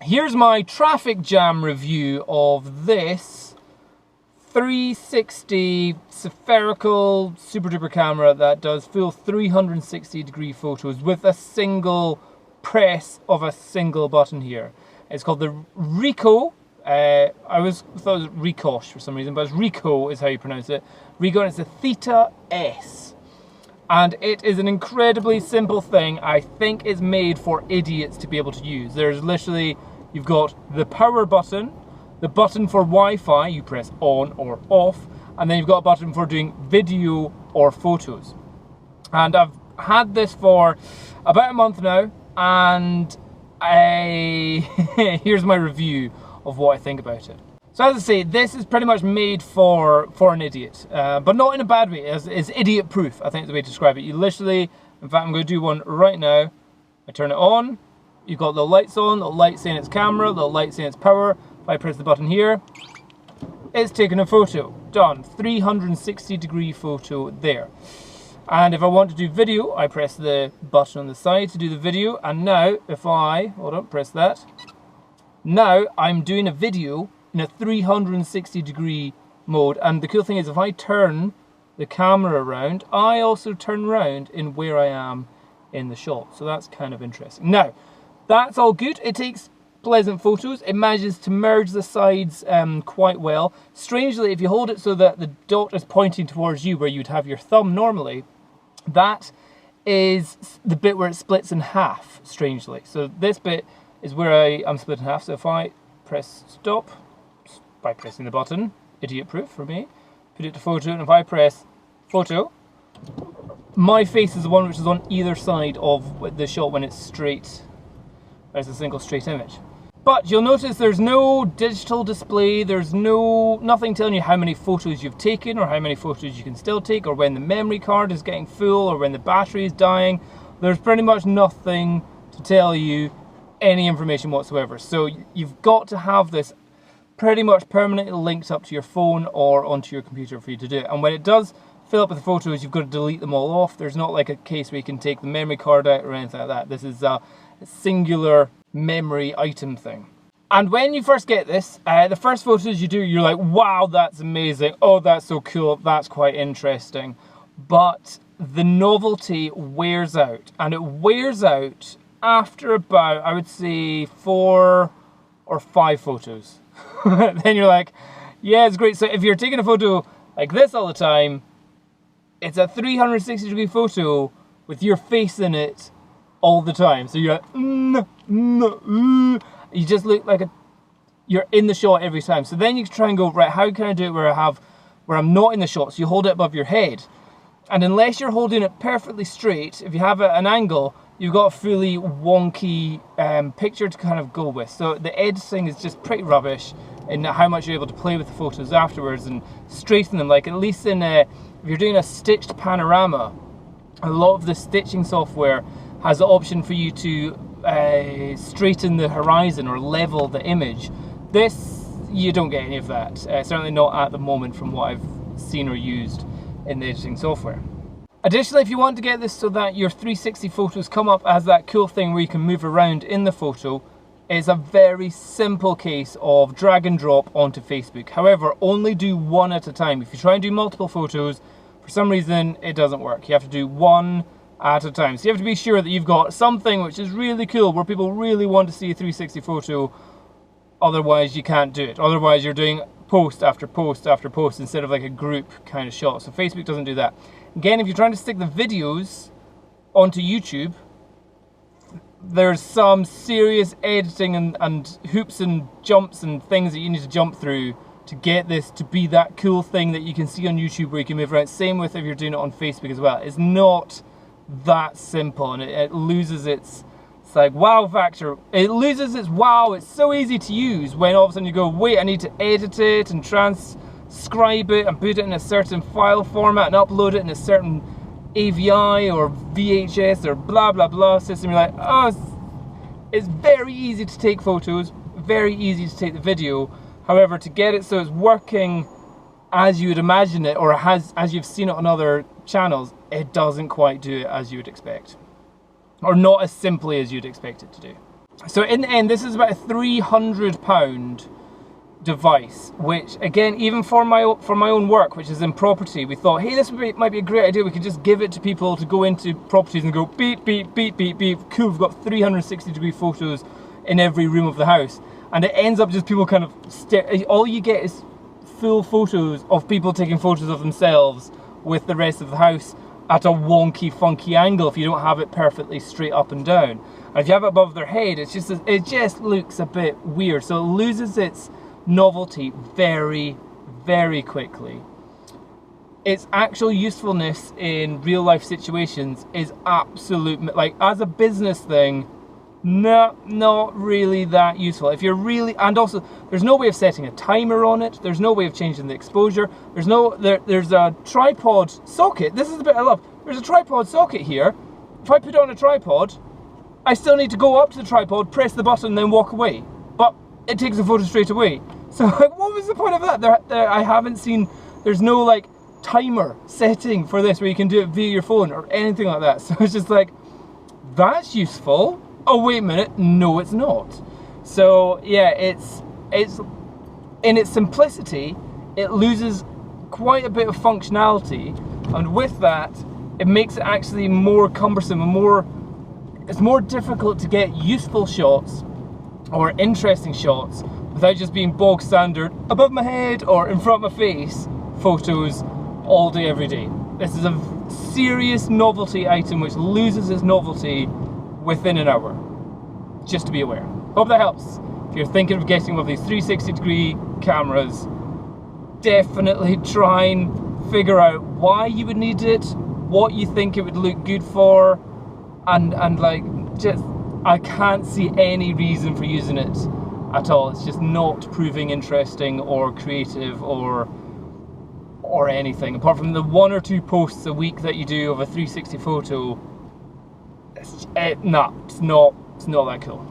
Here's my traffic jam review of this 360 spherical super duper camera that does full 360-degree photos with a single press of a single button here. It's called the Ricoh. I always thought it was Ricoh for some reason, but it's Ricoh is how you pronounce it. Ricoh, and it's a Theta S. And it is an incredibly simple thing. I think it's made for idiots to be able to use. There's literally, you've got the power button, the button for Wi-Fi, you press on or off, and then you've got a button for doing video or photos. And I've had this for about a month now, and here's my review of what I think about it. So as I say, this is pretty much made for an idiot, but not in a bad way. It's idiot proof, I think is the way to describe it. You literally, in fact I'm going to do one right now. I turn it on, you've got the lights on, the light saying it's camera, the light saying it's power. If I press the button here, it's taking a photo. Done, 360-degree photo there. And if I want to do video, I press the button on the side to do the video. And now, if I, hold on, press that. Now I'm doing a video in a 360-degree mode. And the cool thing is, if I turn the camera around, I also turn around in where I am in the shot. So that's kind of interesting. Now, that's all good. It takes pleasant photos. It manages to merge the sides quite well. Strangely, if you hold it so that the dot is pointing towards you where you'd have your thumb normally, that is the bit where it splits in half, strangely. So this bit is where I'm split in half. So if I press stop by pressing the button, idiot proof for me, put it to photo, and if I press photo, my face is the one which is on either side of the shot when it's straight. There's a single straight image. But you'll notice there's no digital display, there's nothing telling you how many photos you've taken or how many photos you can still take, or when the memory card is getting full or when the battery is dying. There's pretty much nothing to tell you any information whatsoever. So you've got to have this pretty much permanently linked up to your phone or onto your computer for you to do it. And when it does fill up with the photos, you've got to delete them all off. There's not like a case where you can take the memory card out or anything like that. This is a singular memory item thing. And when you first get this, the first photos you do, you're like, wow, that's amazing. Oh, that's so cool. That's quite interesting. But the novelty wears out, and it wears out after about, I would say, 4 or 5 photos. Then you're like, yeah, it's great. So if you're taking a photo like this all the time, it's a 360-degree photo with your face in it all the time. So you're like, you just look like you're in the shot every time. So then you try and go, right, how can I do it where I'm not in the shot? So you hold it above your head. And unless you're holding it perfectly straight, if you have an angle, you've got a fully wonky picture to kind of go with. So the editing is just pretty rubbish in how much you're able to play with the photos afterwards and straighten them. Like at least in if you're doing a stitched panorama, a lot of the stitching software has the option for you to straighten the horizon or level the image. This, you don't get any of that. Certainly not at the moment from what I've seen or used in the editing software. Additionally, if you want to get this so that your 360 photos come up as that cool thing where you can move around in the photo, it's a very simple case of drag and drop onto Facebook. However, only do one at a time. If you try and do multiple photos, for some reason it doesn't work. You have to do one at a time. So you have to be sure that you've got something which is really cool, where people really want to see a 360 photo, otherwise you can't do it. Otherwise you're doing post after post after post instead of like a group kind of shot. So Facebook doesn't do that. Again, if you're trying to stick the videos onto YouTube, there's some serious editing and hoops and jumps and things that you need to jump through to get this to be that cool thing that you can see on YouTube where you can move around. Same with if you're doing it on Facebook as well. It's not that simple, and it loses its like wow factor. It loses its wow. It's so easy to use when all of a sudden you go, wait, I need to edit it and transcribe it and put it in a certain file format and upload it in a certain AVI or VHS or blah blah blah system. You're like, oh, it's very easy to take photos, very easy to take the video. However, to get it so it's working as you would imagine it, or as you've seen it on other channels, it doesn't quite do it as you would expect, or not as simply as you'd expect it to do. So in the end, this is about a £300 device, which again, even for my own work, which is in property, we thought, hey, this might be a great idea. We could just give it to people to go into properties and go beep, beep, beep, beep, beep. Cool, we've got 360-degree photos in every room of the house. And it ends up just people kind of all you get is full photos of people taking photos of themselves with the rest of the house at a wonky, funky angle if you don't have it perfectly straight up and down. And if you have it above their head, it just looks a bit weird. So it loses its novelty very, very quickly. Its actual usefulness in real life situations is absolute, like as a business thing, not really that useful. If you're really, and also there's no way of setting a timer on it. There's no way of changing the exposure. There's a tripod socket. This is the bit I love. There's a tripod socket here. If I put it on a tripod, I still need to go up to the tripod, press the button, and then walk away. But it takes the photo straight away. So like, what was the point of that? I haven't seen. There's no like timer setting for this where you can do it via your phone or anything like that. So it's just like, that's useful. Oh wait a minute, no it's not. So yeah, it's in its simplicity, it loses quite a bit of functionality, and with that, it makes it actually more cumbersome and it's more difficult to get useful shots or interesting shots without just being bog standard above my head or in front of my face photos all day every day. This is a serious novelty item which loses its novelty within an hour. Just to be aware. Hope that helps. If you're thinking of getting one of these 360-degree cameras, definitely try and figure out why you would need it, what you think it would look good for, and like, just, I can't see any reason for using it at all. It's just not proving interesting or creative or anything. Apart from the 1 or 2 posts a week that you do of a 360 photo, it's not that cool.